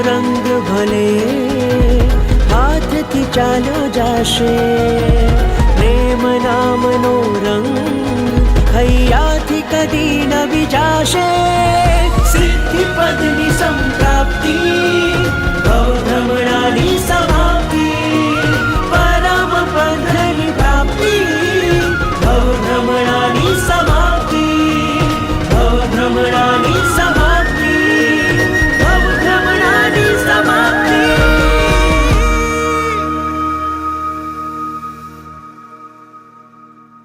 रंग भले हाथ थी चालो जाशे प्रेम नामनो रंग हૈયાથી कदी न विजाशे सिद्धि पदनी संप्राप्ति